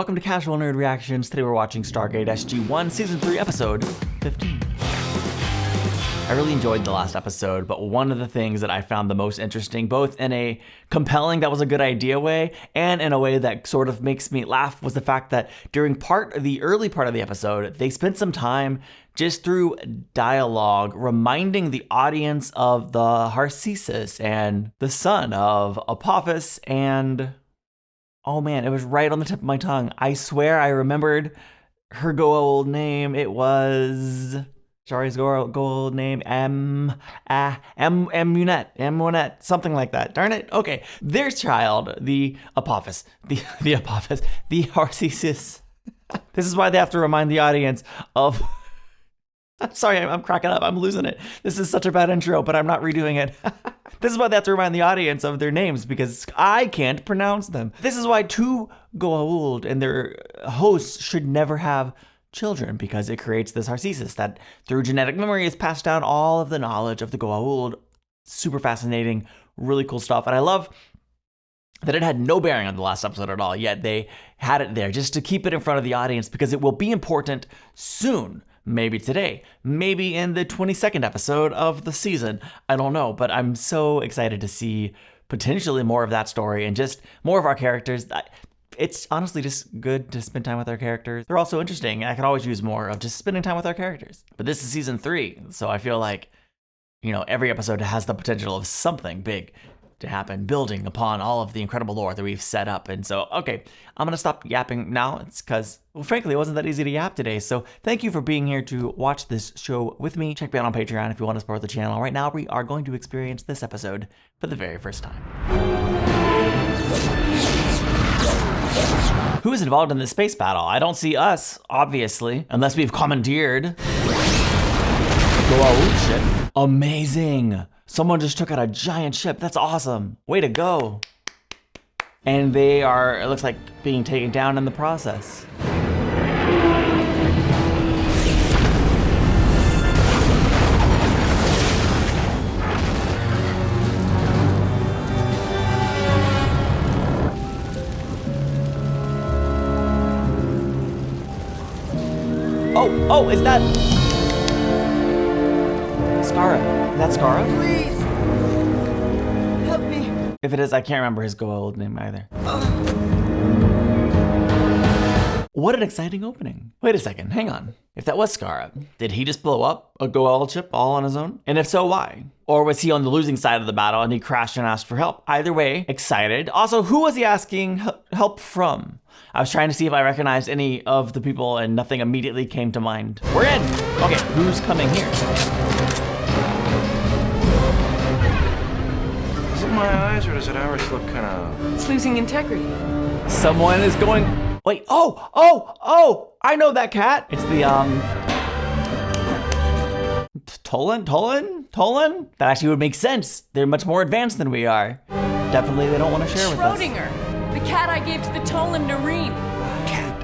Welcome to Casual Nerd Reactions. Today we're watching Stargate SG-1 Season 3, Episode 15. I really enjoyed the last episode, but one of the things that I found the most interesting, both in a compelling that was a good idea way, and in a way that sort of makes me laugh, was the fact that during the early part of the episode, they spent some time just through dialogue reminding the audience of the Harcesis and the son of Apophis and... oh man, it was right on the tip of my tongue. I swear I remembered her Goa'uld name. It was... Shari's Goa'uld name, Munette, something like that. Darn it. Okay, their child, the Apophis, the Harcesis. This is why they have to remind the audience of... I'm sorry, I'm cracking up. I'm losing it. This is such a bad intro, but I'm not redoing it. This is why they have to remind the audience of their names, because I can't pronounce them. This is why two Goa'uld and their hosts should never have children, because it creates this Harcesis that through genetic memory is passed down all of the knowledge of the Goa'uld. Super fascinating, really cool stuff. And I love that it had no bearing on the last episode at all, yet they had it there just to keep it in front of the audience, because it will be important soon. Maybe today, maybe in the 22nd episode of the season. I don't know, but I'm so excited to see potentially more of that story and just more of our characters. It's honestly just good to spend time with our characters. They're also interesting. I could always use more of just spending time with our characters. But this is season 3, so I feel like, you know, every episode has the potential of something big to happen, building upon all of the incredible lore that we've set up. And so, okay, I'm gonna stop yapping now. It's because, well, frankly, it wasn't that easy to yap today. So thank you for being here to watch this show with me. Check me out on Patreon if you want to support the channel. Right now, we are going to experience this episode for the very first time. Who is involved in this space battle? I don't see us, obviously, unless we've commandeered Goa'uld ship. Amazing. Someone just took out a giant ship. That's awesome. Way to go. And they are, it looks like, being taken down in the process. Oh, is that Skaara? Is that Skaara? Please, help me. If it is, I can't remember his Goa'uld name either. What an exciting opening. Wait a second, hang on. If that was Skaara, did he just blow up a Goa'uld ship all on his own? And if so, why? Or was he on the losing side of the battle and he crashed and asked for help? Either way, excited. Also, who was he asking help from? I was trying to see if I recognized any of the people and nothing immediately came to mind. We're in! Okay, who's coming here? Is it my eyes or does it ours look kind of... It's losing integrity. Someone is going... Wait, oh! I know that cat. It's the, Tollan? That actually would make sense. They're much more advanced than we are. Definitely they don't want to share with us. Schrodinger, the cat I gave to the Tollan Nareem. Cat.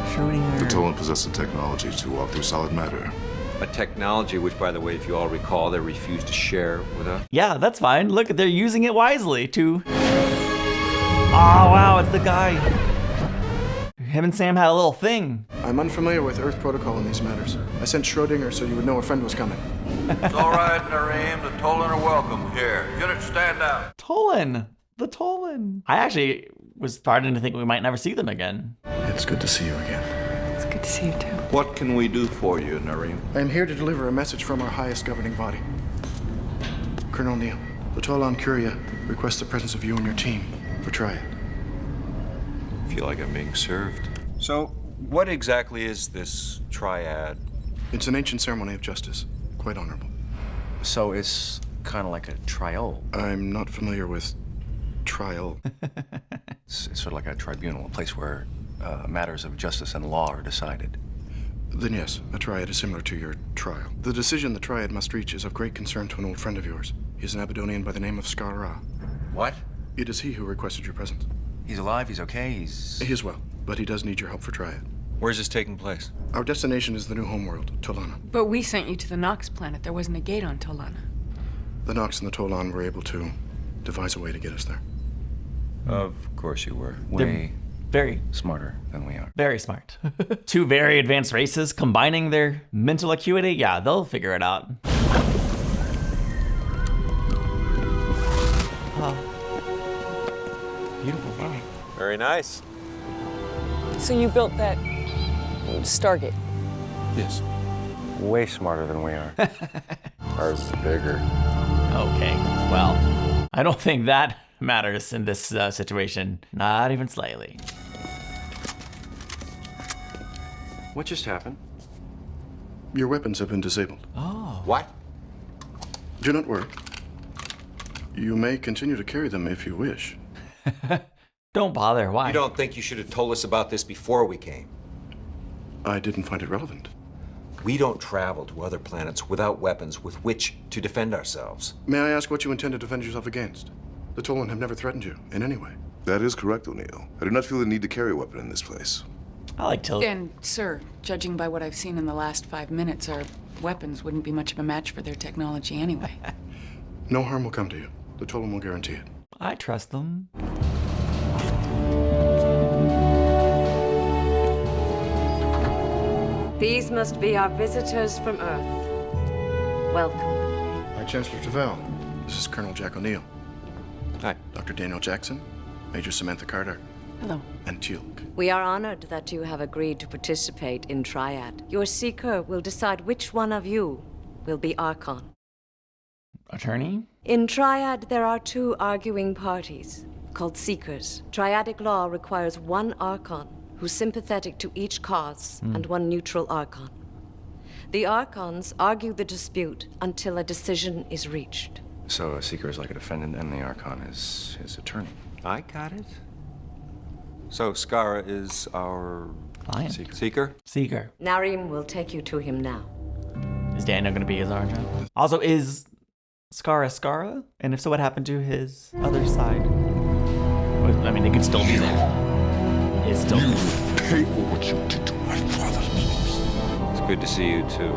Schrodinger. The Toulon possess the technology to walk through solid matter. A technology which, by the way, if you all recall, they refused to share with us. Yeah, that's fine. Look, they're using it wisely to... Oh, wow, it's the guy. Him and Sam had a little thing. I'm unfamiliar with Earth protocol in these matters. I sent Schrodinger so you would know a friend was coming. It's all right, Nareem. The Tollan are welcome here. Unit, stand out. Tollan. The Tollan. I actually was starting to think we might never see them again. It's good to see you again. It's good to see you too. What can we do for you, Nareem? I am here to deliver a message from our highest governing body. Colonel Neal, the Tollan Curia requests the presence of you and your team for Triad. Feel like I'm being served. So, what exactly is this Triad? It's an ancient ceremony of justice. Quite honorable. So it's kind of like a trial. I'm not familiar with trial. It's sort of like a tribunal, a place where matters of justice and law are decided. Then yes, a Triad is similar to your trial. The decision the Triad must reach is of great concern to an old friend of yours. He's an Abydonian by the name of Skaara. What? It is he who requested your presence. He's alive, he's okay, he's... He is well, but he does need your help for Triad. Where's this taking place? Our destination is the new homeworld, Tollan. But we sent you to the Nox planet. There wasn't a gate on Tollan. The Nox and the Tollan were able to devise a way to get us there. Of course you were. They're Very smarter than we are. Very smart. Two very advanced races combining their mental acuity. Yeah, they'll figure it out. Oh. Beautiful. Wow. Very nice. So you built that Stargate? Yes. Way smarter than we are. Ours is bigger. Okay, well, I don't think that matters in this situation. Not even slightly. What just happened? Your weapons have been disabled. Oh. What? Do not worry. You may continue to carry them if you wish. Don't bother. Why? You don't think you should have told us about this before we came? I didn't find it relevant. We don't travel to other planets without weapons with which to defend ourselves. May I ask what you intend to defend yourself against? The Tollan have never threatened you in any way. That is correct, O'Neill. I do not feel the need to carry a weapon in this place. I like Till. And, sir, judging by what I've seen in the last 5 minutes, our weapons wouldn't be much of a match for their technology anyway. No harm will come to you. The Tollan will guarantee it. I trust them. These must be our visitors from Earth. Welcome. Hi, Chancellor Tavel. This is Colonel Jack O'Neill. Hi. Dr. Daniel Jackson, Major Samantha Carter, Hello. and Teal'c. We are honored that you have agreed to participate in Triad. Your seeker will decide which one of you will be Archon. Attorney? In Triad, there are two arguing parties, called Seekers. Triadic law requires one Archon, who's sympathetic to each cause, and one neutral Archon. The Archons argue the dispute until a decision is reached. So a Seeker is like a defendant, and the Archon is his attorney. I got it. So Skaara is our Client. seeker? Seeker. Narim will take you to him now. Is Daniel going to be his Archon? Also, is Skaara? And if so, what happened to his other side? I mean, they could still be there. It's still Pay for what you did to my father's people. It's good to see you too.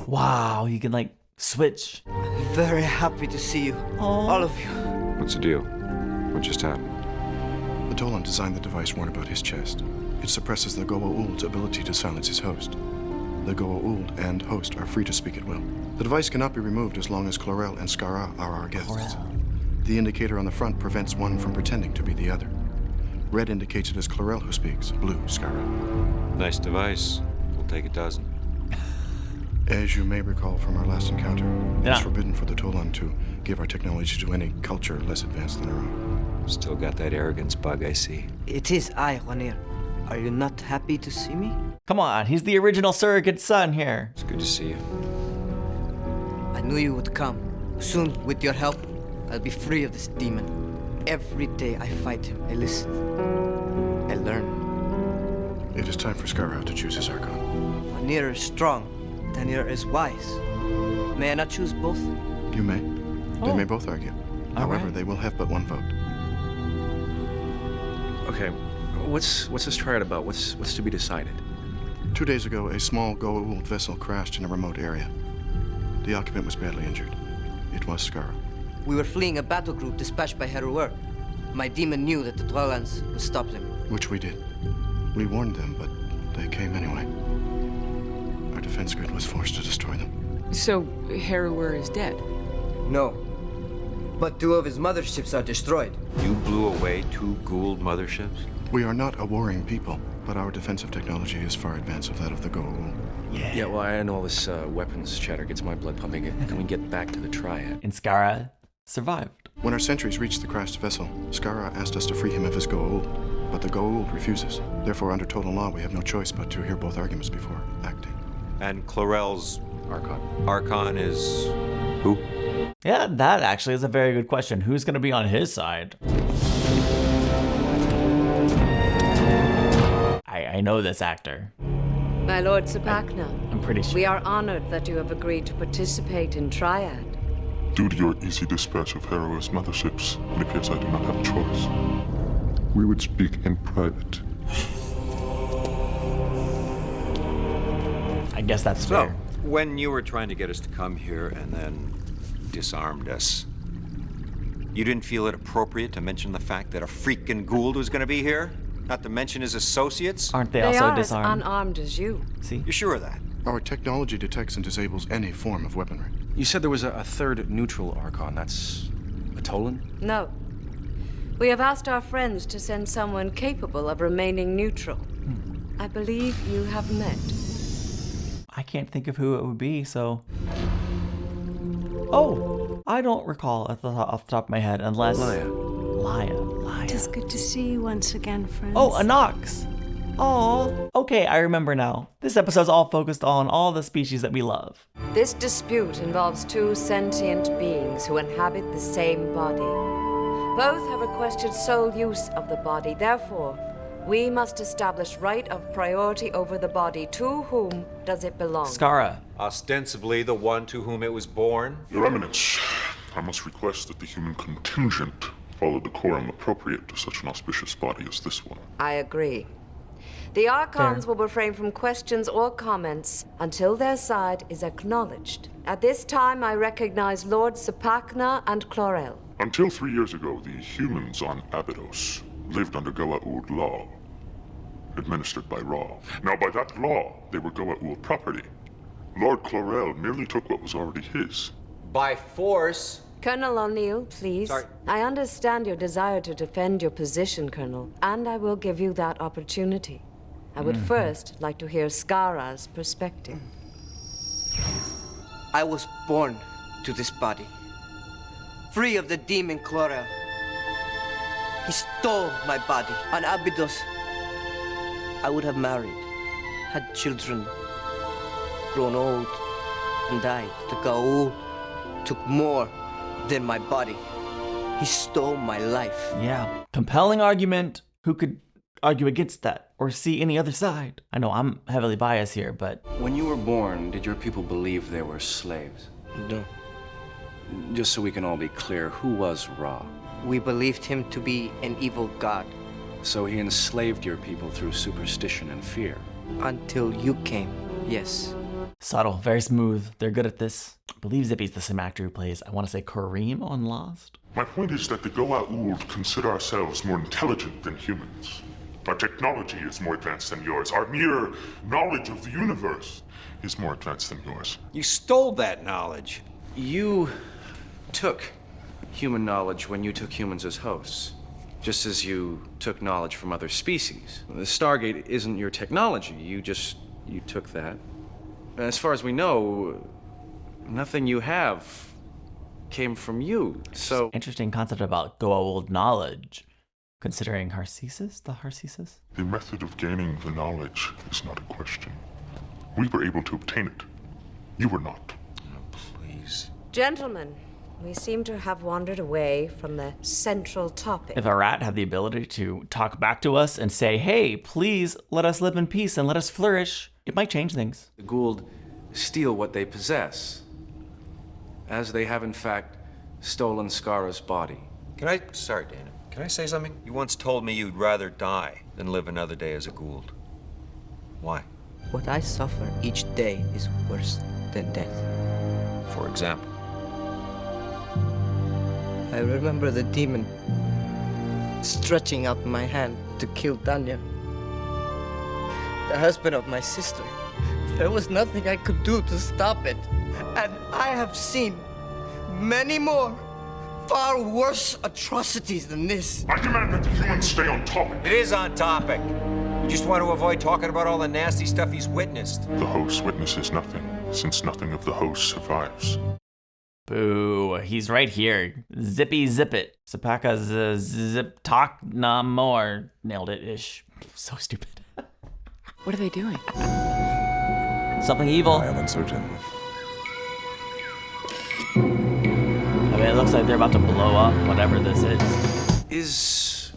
Wow, you can like switch. Very happy to see you. All of you. What's the deal? What just happened? The Tollan designed the device worn about his chest. It suppresses the Goa'uld's ability to silence his host. The Goa'uld and host are free to speak at will. The device cannot be removed as long as Clorel and Skaara are our guests. Clorel. The indicator on the front prevents one from pretending to be the other. Red indicates it is Clorel who speaks, blue, Skaara. Nice device. We'll take a dozen. As you may recall from our last encounter, Yeah. it's forbidden for the Tollan to give our technology to any culture less advanced than our own. Still got that arrogance bug, I see. It is I, Juanir. Are you not happy to see me? Come on, he's the original surrogate son here. It's good to see you. I knew you would come. Soon, with your help, I'll be free of this demon. Every day I fight him, I listen. I learn. It is time for Skaara to choose his Archon. Juanir is strong. Tanir is wise. May I not choose both? You may. They Oh. may both argue. All However, right. they will have but one vote. Okay, what's this triad about? What's to be decided? 2 days ago, a small Goa'uld vessel crashed in a remote area. The occupant was badly injured. It was Skaara. We were fleeing a battle group dispatched by Heruer. My demon knew that the Tollans would stop them. Which we did. We warned them, but they came anyway. Our defense grid was forced to destroy them. So, Heruer is dead? No. But 2 of his motherships are destroyed. You blew away 2 Goa'uld motherships? We are not a warring people, but our defensive technology is far advanced of that of the Goa'uld. Yeah, well, I know all this weapons chatter gets my blood pumping. Can we get back to the triad? And Skaara survived. When our sentries reached the crashed vessel, Skaara asked us to free him of his Goa'uld, but the Goa'uld refuses. Therefore, under Total law, we have no choice but to hear both arguments before acting. And Clorel's Archon. Archon is who? Yeah, that actually is a very good question. Who's going to be on his side? I know this actor. My Lord Sapakna, I'm pretty sure. we are honored that you have agreed to participate in Triad. Due to your easy dispatch of Heruer's motherships, it appears I do not have a choice. We would speak in private. I guess that's So, fair. when you were trying to get us to come here and then disarmed us, You didn't feel it appropriate to mention the fact that a freaking Goa'uld was gonna be here? Not to mention his associates? Aren't they They also are as disarmed? unarmed as you. See? You're sure of that? Our technology detects and disables any form of weaponry. You said there was a third neutral Archon. That's a Tollan? No. We have asked our friends to send someone capable of remaining neutral. I believe you have met. I can't think of who it would be, so... Oh! I don't recall off the top of my head, unless... Laya. It is good to see you once again, friends. Oh, a Nox! Oh, okay, I remember now. This episode's all focused on all the species that we love. This dispute involves two sentient beings who inhabit the same body. Both have requested sole use of the body. Therefore, we must establish right of priority over the body. To whom does it belong? Skaara. Ostensibly the one to whom it was born? Your Eminence, I must request that the human contingent follow decorum appropriate to such an auspicious body as this one. I agree. The Archons Fair. will refrain from questions or comments until their side is acknowledged. At this time, I recognize Lords Sapakna and Clorel. Until 3 years ago, the humans on Abydos lived under Goa'uld law, administered by Ra. Now, by that law, they were Goa'uld property. Lord Clorel merely took what was already his. By force? Colonel O'Neill, please. Sorry. I understand your desire to defend your position, Colonel, and I will give you that opportunity. I would first like to hear Skaara's perspective. I was born to this body, free of the demon Clorel. He stole my body on Abydos. I would have married, had children, grown old, and died. The Goa'uld took more than my body. He stole my life. Yeah. Compelling argument. Who could argue against that or see any other side? I know I'm heavily biased here, but... When you were born, did your people believe they were slaves? No. Just so we can all be clear, who was Ra? We believed him to be an evil god So he enslaved your people through superstition and fear. until you came. Yes. Subtle, very smooth. They're good at this. I believe Zippy's the same actor who plays, I want to say, Kareem on Lost. My point is that the Goa'uld consider ourselves more intelligent than humans. Our technology is more advanced than yours. Our mere knowledge of the universe is more advanced than yours. You stole that knowledge. You took human knowledge when you took humans as hosts, just as you took knowledge from other species. The Stargate isn't your technology. You took that. As far as we know, nothing you have came from you, so... Interesting concept about Goa'uld knowledge. Considering Harcesis, the Harcesis? The method of gaining the knowledge is not a question. We were able to obtain it. You were not. Oh, please. Gentlemen, we seem to have wandered away from the central topic. If a rat had the ability to talk back to us and say, hey, please let us live in peace and let us flourish, it might change things. The Goa'uld steal what they possess, as they have in fact stolen Skaara's body. Sorry, Dana. Can I say something? You once told me you'd rather die than live another day as a Goa'uld. Why? What I suffer each day is worse than death. For example? I remember the demon stretching out my hand to kill Danya, the husband of my sister. There was nothing I could do to stop it. And I have seen many more, far worse atrocities than this. I demand that the humans stay on topic. It is on topic. You just want to avoid talking about all the nasty stuff he's witnessed. The host witnesses nothing, since nothing of the host survives. Boo, he's right here. Zippy zip it. Sapaka zip talk no more. Nailed it ish. So stupid. What are they doing? Something evil. I am uncertain. I mean, it looks like they're about to blow up whatever this is. Is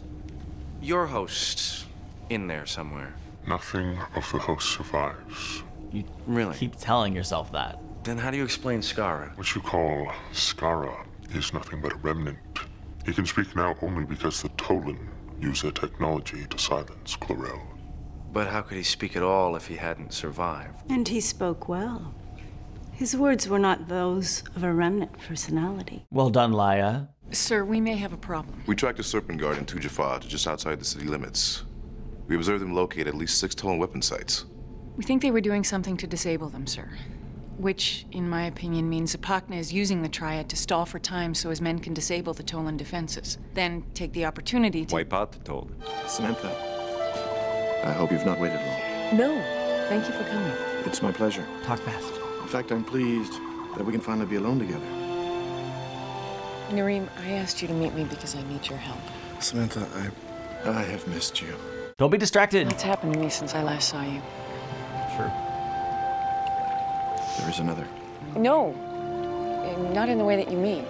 your host in there somewhere? Nothing of the host survives. You Really? keep telling yourself that. Then how do you explain Skaara? What you call Skaara is nothing but a remnant. He can speak now only because the Tollan use their technology to silence Clorel. But how could he speak at all if he hadn't survived? And he spoke well. His words were not those of a remnant personality. Well done, Laya. Sir, we may have a problem. We tracked a Serpent Guard in Jaffa to just outside the city limits. We observed them locate at least 6 Toulon weapon sites. We think they were doing something to disable them, sir. Which, in my opinion, means Zapakna is using the Triad to stall for time so his men can disable the Tollan defenses. Then take the opportunity to... Wipe out the Tollan. Samantha, I hope you've not waited long. No, thank you for coming. It's my pleasure. Talk fast. In fact, I'm pleased that we can finally be alone together. Nareem, I asked you to meet me because I need your help. Samantha, I have missed you. Don't be distracted. What's happened to me since I last saw you? Sure. There is another. No, not in the way that you mean.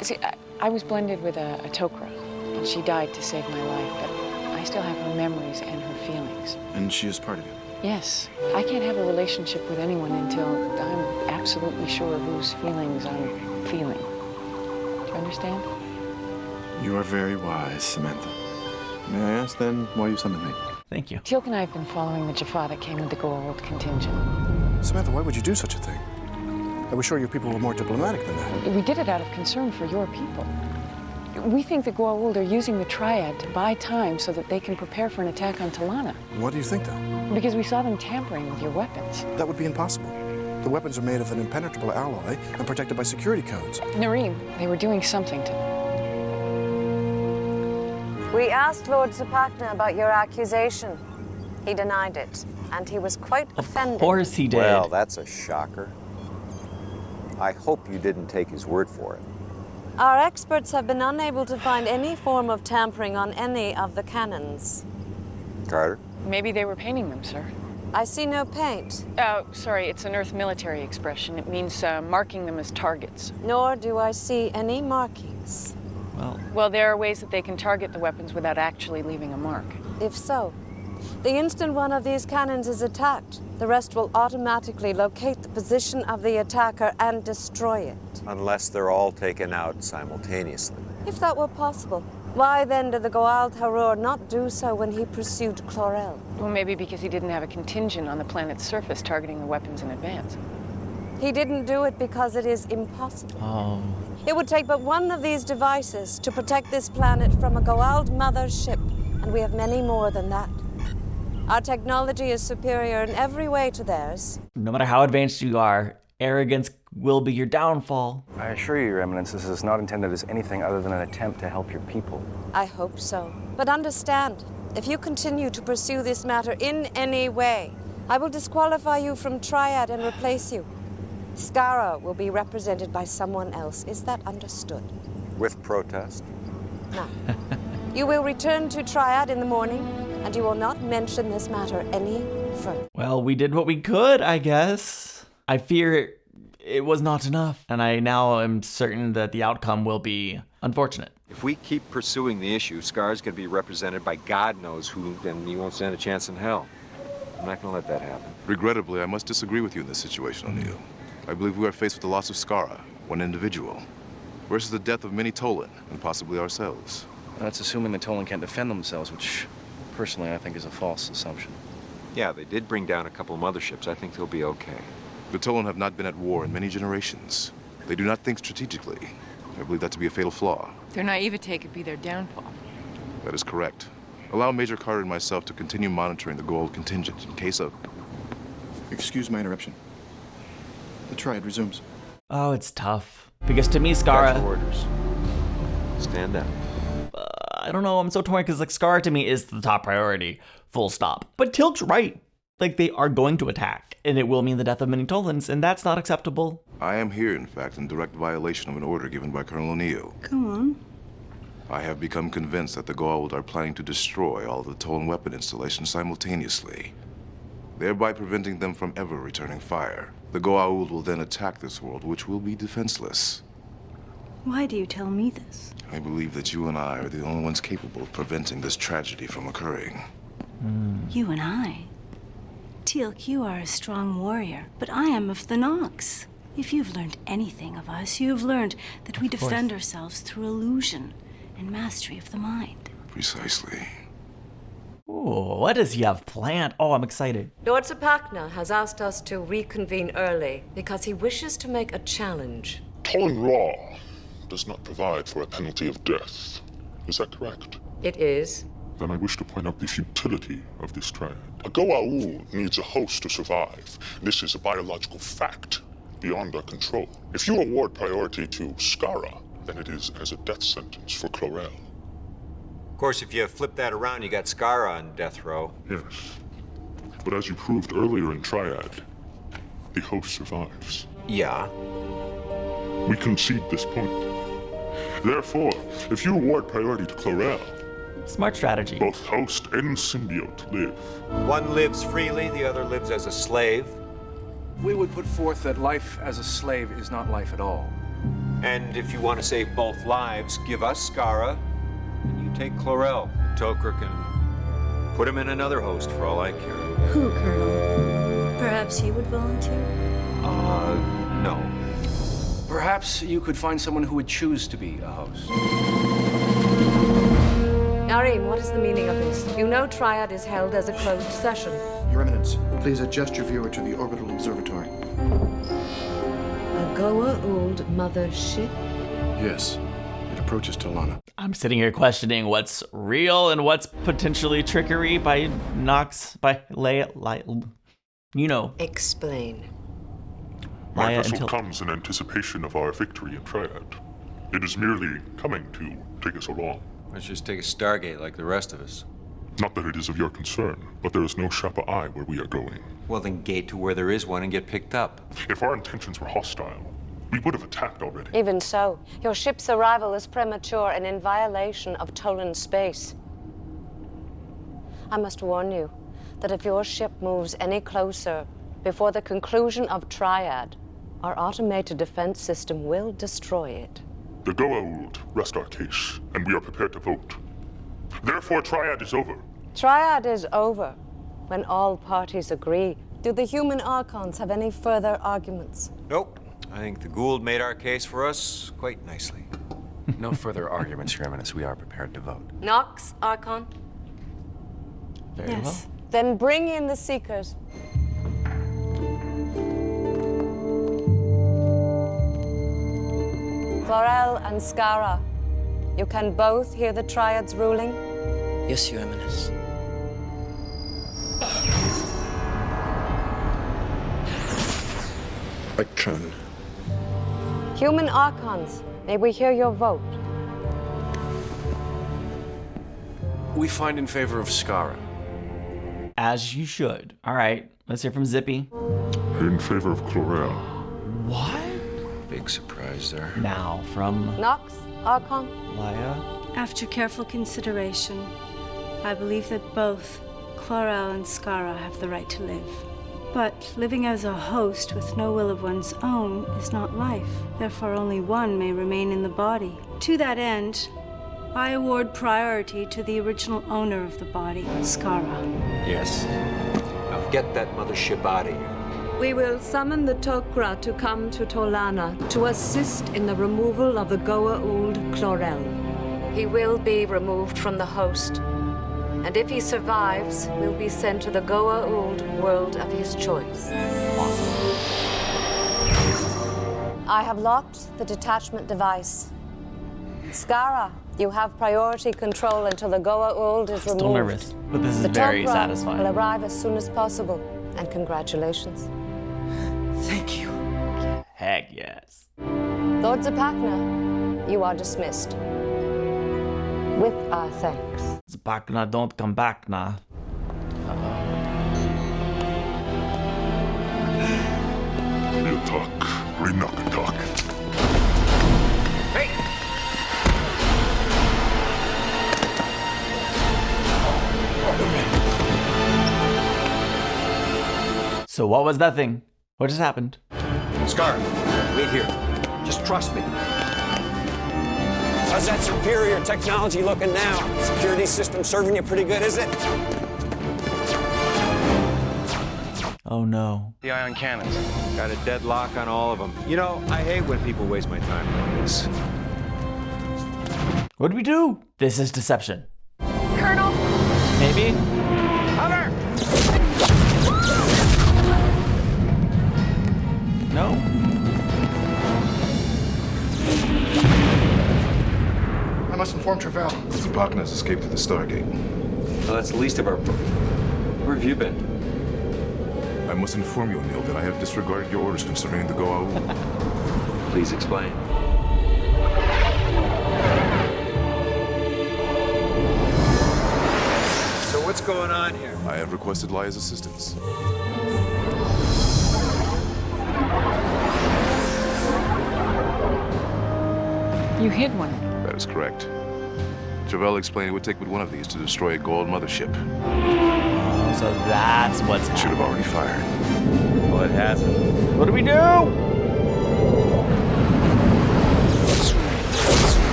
See, I was blended with a Tok'ra, and she died to save my life, but I still have her memories and her feelings. And she is part of you. Yes, I can't have a relationship with anyone until I'm absolutely sure whose feelings I'm feeling. Do you understand? You are very wise, Samantha. May I ask then why you summoned me? Thank you. Teal'c and I have been following the Jaffa that came with the Goa'uld contingent. Samantha, why would you do such a thing? I was sure your people were more diplomatic than that. We did it out of concern for your people. We think the Goa'uld are using the Triad to buy time so that they can prepare for an attack on Tollan. Why do you think that? Because we saw them tampering with your weapons. That would be impossible. The weapons are made of an impenetrable alloy and protected by security codes. Nareem, they were doing something to... We asked Lord Zapakna about your accusation. He denied it, and he was quite offended. Of course he did. Well, that's a shocker. I hope you didn't take his word for it. Our experts have been unable to find any form of tampering on any of the cannons. Carter? Maybe they were painting them, sir. I see no paint. Sorry, it's an Earth military expression. It means marking them as targets. Nor do I see any markings. Well, there are ways that they can target the weapons without actually leaving a mark. If so, the instant one of these cannons is attacked, the rest will automatically locate the position of the attacker and destroy it. Unless they're all taken out simultaneously. If that were possible, why then did the Goa'uld Harur not do so when he pursued Clorel? Well, maybe because he didn't have a contingent on the planet's surface targeting the weapons in advance. He didn't do it because it is impossible. Oh. It would take but one of these devices to protect this planet from a Goa'uld mother ship, and we have many more than that. Our technology is superior in every way to theirs. No matter how advanced you are, arrogance will be your downfall. I assure you, Your Eminence, this is not intended as anything other than an attempt to help your people. I hope so. But understand, if you continue to pursue this matter in any way, I will disqualify you from Triad and replace you. Skaara will be represented by someone else. Is that understood? With protest? Now, you will return to Triad in the morning, and you will not mention this matter any further. Well, we did what we could, I guess. I fear it was not enough, and I now am certain that the outcome will be unfortunate. If we keep pursuing the issue, Skaara's going to be represented by God knows who, and he won't stand a chance in hell. I'm not going to let that happen. Regrettably, I must disagree with you in this situation, O'Neill. I believe we are faced with the loss of Skaara, one individual, versus the death of many Tollan, and possibly ourselves. That's assuming the Tollan can't defend themselves, which, personally, I think is a false assumption. Yeah, they did bring down a couple of motherships. I think they'll be okay. The Tollan have not been at war in many generations. They do not think strategically. I believe that to be a fatal flaw. Their naivete could be their downfall. That is correct. Allow Major Carter and myself to continue monitoring the Goa'uld contingent in case of... Excuse my interruption. The Triad resumes. Oh, it's tough. Because to me, Got Skaara... your orders. Stand down. I don't know, I'm so torn because like Skaara to me is the top priority, full stop. But Teal'c's right. Like they are going to attack, and it will mean the death of many Tollans, and that's not acceptable. I am here, in fact, in direct violation of an order given by Colonel O'Neill. Go on. I have become convinced that the Goa'uld are planning to destroy all of the Tollan weapon installations simultaneously, thereby preventing them from ever returning fire. The Goa'uld will then attack this world, which will be defenseless. Why do you tell me this? I believe that you and I are the only ones capable of preventing this tragedy from occurring. You and I? Teal'c, you are a strong warrior, but I am of the Nox. If you've learned anything of us, you've learned that we defend ourselves through illusion and mastery of the mind. Precisely. Ooh, what does he have planned? Oh, I'm excited. Lord Zapakna has asked us to reconvene early because he wishes to make a challenge. Tollan law does not provide for a penalty of death. Is that correct? It is. Then I wish to point out the futility of this triad. A Goa'uld needs a host to survive. This is a biological fact beyond our control. If you award priority to Skaara, then it is as a death sentence for Clorel. Of course, if you flip that around, you got Skaara on death row. Yes. But as you proved earlier in Triad, the host survives. Yeah. We concede this point. Therefore, if you award priority to Clorel, Smart strategy. both host and symbiote live. One lives freely, the other lives as a slave. We would put forth that life as a slave is not life at all. And if you want to save both lives, give us Skaara, and you take Clorel. Toker can put him in another host for all I care. Who, Colonel? Perhaps you would volunteer? No. Perhaps you could find someone who would choose to be a host. Narim, what is the meaning of this? You know Triad is held as a closed session. Your Eminence, please adjust your viewer to the orbital observatory. A Goa'uld mother ship? Yes. It approaches Tollan. I'm sitting here questioning what's real and what's potentially trickery by Nox, by Leia, you know. Explain. My Leia vessel until... comes in anticipation of our victory in Triad. It is merely coming to take us along. Let's just take a Stargate like the rest of us. Not that it is of your concern, but there is no Shapa Eye where we are going. Well, then gate to where there is one and get picked up. If our intentions were hostile, we would have attacked already. Even so, your ship's arrival is premature and in violation of Tollan space. I must warn you that if your ship moves any closer before the conclusion of Triad, our automated defense system will destroy it. The Goa'uld rest our case, and we are prepared to vote. Therefore, Triad is over. Triad is over when all parties agree. Do the human Archons have any further arguments? Nope. I think the Goa'uld made our case for us quite nicely. No further arguments, Your Eminence. We are prepared to vote. Nox, Archon? Very Yes. well. Then bring in the Seekers. Clorel and Skaara, you can both hear the Triad's ruling? Yes, Your Eminence. I can. Human Archons, may we hear your vote? We find in favor of Skaara. As you should. All right, let's hear from Zippy. In favor of Clorel. What? Big surprise there. Now from Nox, Archon? Leia. After careful consideration, I believe that both Clorel and Skaara have the right to live. But living as a host with no will of one's own is not life. Therefore, only one may remain in the body. To that end, I award priority to the original owner of the body, Skaara. Yes. Now get that mothership out of here. We will summon the Tok'ra to come to Tollan to assist in the removal of the Goa'uld Clorel. He will be removed from the host, and if he survives, will be sent to the Goa'uld world of his choice. I have locked the detachment device. Skaara, you have priority control until the Goa'uld is removed. Still nervous, but this is The very Tok'ra satisfying. will arrive as soon as possible, and congratulations. Thank you. Heck yes. Lord Zapakna, you are dismissed. With our thanks. Zapakna, don't come back now. Yatak, Rinakatak. Hey! So what was that thing? What just happened? Skaara, wait here. Just trust me. How's that superior technology looking now? Security system serving you pretty good, is it? Oh no. The ion cannons. Got a deadlock on all of them. You know, I hate when people waste my time like this. What do we do? This is deception. Colonel! Maybe? Hover! No? inform Travell. Bachna has escaped to the Stargate. Well, that's the least of our... Where have you been? I must inform you, Emil, that I have disregarded your orders concerning the Goa'uld. Please explain. So what's going on here? I have requested Laya's assistance. You hid one. That is correct. Travell explained it would take but one of these to destroy a Goa'uld mothership. Oh, so that's what's Should have already fired. Well, it hasn't. What do we do? What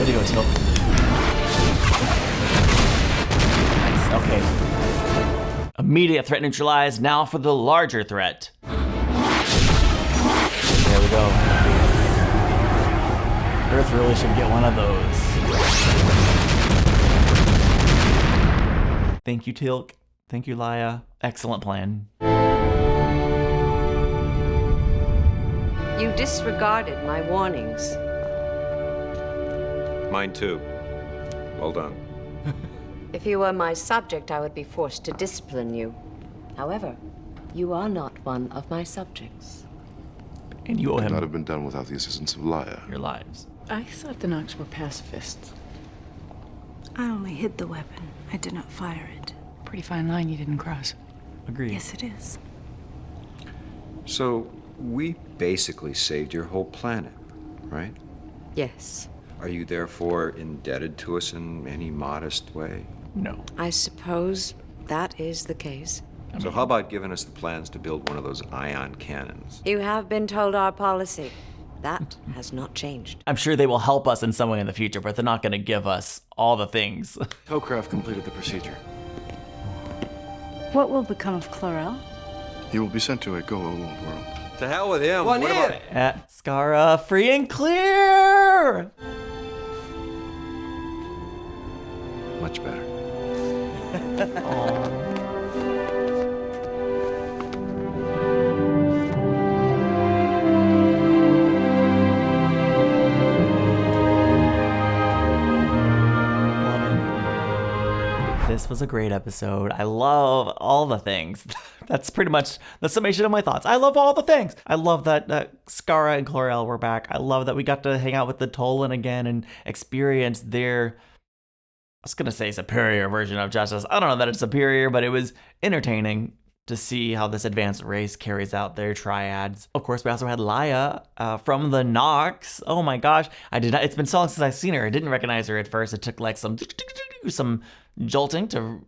are you doing, Nice, okay. Immediate threat neutralized, now for the larger threat. There we go. Earth really should get one of those. Thank you, Tilk. Thank you, Laya. Excellent plan. You disregarded my warnings. Mine too. Well done. If you were my subject, I would be forced to discipline you. However, you are not one of my subjects. And you owe Could him not have been done without the assistance of Laya. your lives. I thought the Nox were pacifists. I only hid the weapon. I did not fire it. Pretty fine line you didn't cross. Agreed. Yes, it is. So, we basically saved your whole planet, right? Yes. Are you therefore indebted to us in any modest way? No. I suppose that is the case. So how about giving us the plans to build one of those ion cannons? You have been told our policy. That has not changed. I'm sure they will help us in some way in the future, but they're not going to give us all the things. Towcraft completed the procedure. What will become of Clorel? He will be sent to a Goa'uld world. To hell with him. One What here. about... At Skaara, free and clear! Much better. This was a great episode. I love all the things. That's pretty much the summation of my thoughts. I love all the things. I love that Skaara and Clorel were back. I love that we got to hang out with the Tollan again and experience their, I was going to say superior version of justice. I don't know that it's superior, but it was entertaining to see how this advanced race carries out their triads. Of course, we also had Laya from the Nox. Oh my gosh. It's been so long since I've seen her. I didn't recognize her at first. It took like some jolting to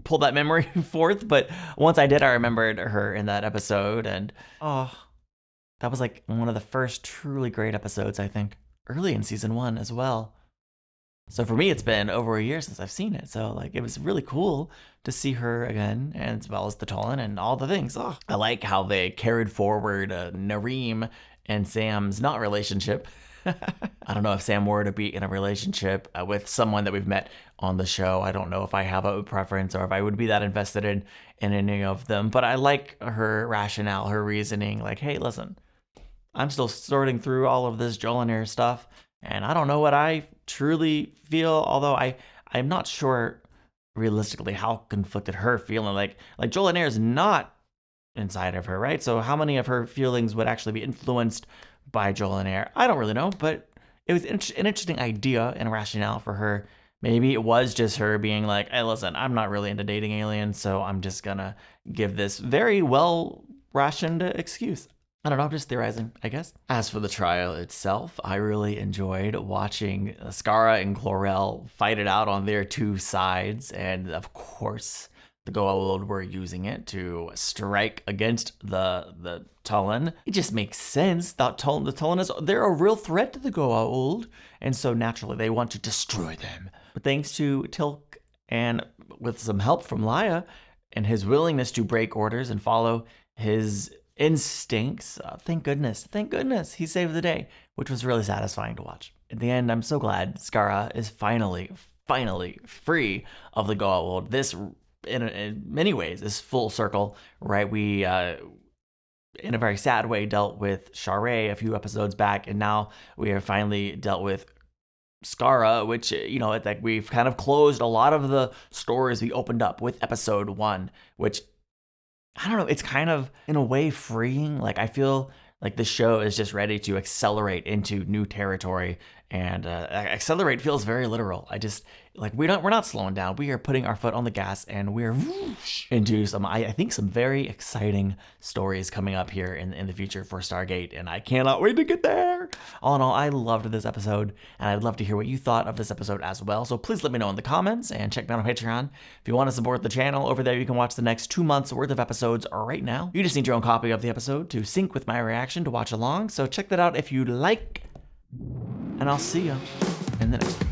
pull that memory forth, but once I did, I remembered her in that episode, and that was like one of the first truly great episodes, I think, early in season 1 as well. So for me, it's been over a year since I've seen it, so like it was really cool to see her again, and as well as the Tollan and all the things. I like how they carried forward Nareem and Sam's not relationship. I don't know if Sam were to be in a relationship with someone that we've met on the show. I don't know if I have a preference or if I would be that invested in any of them. But I like her rationale, her reasoning. Like, hey, listen, I'm still sorting through all of this Jolanair stuff, and I don't know what I truly feel. Although I'm not sure realistically how conflicted her feeling. Like Jolanair is not inside of her, right? So how many of her feelings would actually be influenced by Jolanair? I don't really know, but it was an interesting idea and rationale for her. Maybe it was just her being like, hey, listen, I'm not really into dating aliens, so I'm just gonna give this very well-rationed excuse. I don't know, I'm just theorizing, I guess. As for the trial itself, I really enjoyed watching Skaara and Clorel fight it out on their two sides, and of course, the Goa'uld were using it to strike against the Tollan. It just makes sense that the Tollan they're a real threat to the Goa'uld, and so naturally they want to destroy them. But thanks to Tilk and with some help from Laya and his willingness to break orders and follow his instincts, thank goodness he saved the day, which was really satisfying to watch. In the end, I'm so glad Skaara is finally free of the Goa'uld. This in many ways is full circle, right? We in a very sad way dealt with Shaare a few episodes back, and now we have finally dealt with Skaara, which, you know, like we've kind of closed a lot of the stories we opened up with episode 1, which, I don't know, it's kind of in a way freeing. Like I feel like the show is just ready to accelerate into new territory, and accelerate feels very literal. I just, like, we're not slowing down. We are putting our foot on the gas, and we're into some, I think, some very exciting stories coming up here in the future for Stargate, and I cannot wait to get there. All in all, I loved this episode, and I'd love to hear what you thought of this episode as well. So please let me know in the comments, and check me out on Patreon. If you want to support the channel, over there you can watch the next 2 months worth of episodes right now. You just need your own copy of the episode to sync with my reaction to watch along, so check that out if you'd like. And I'll see you in the next one.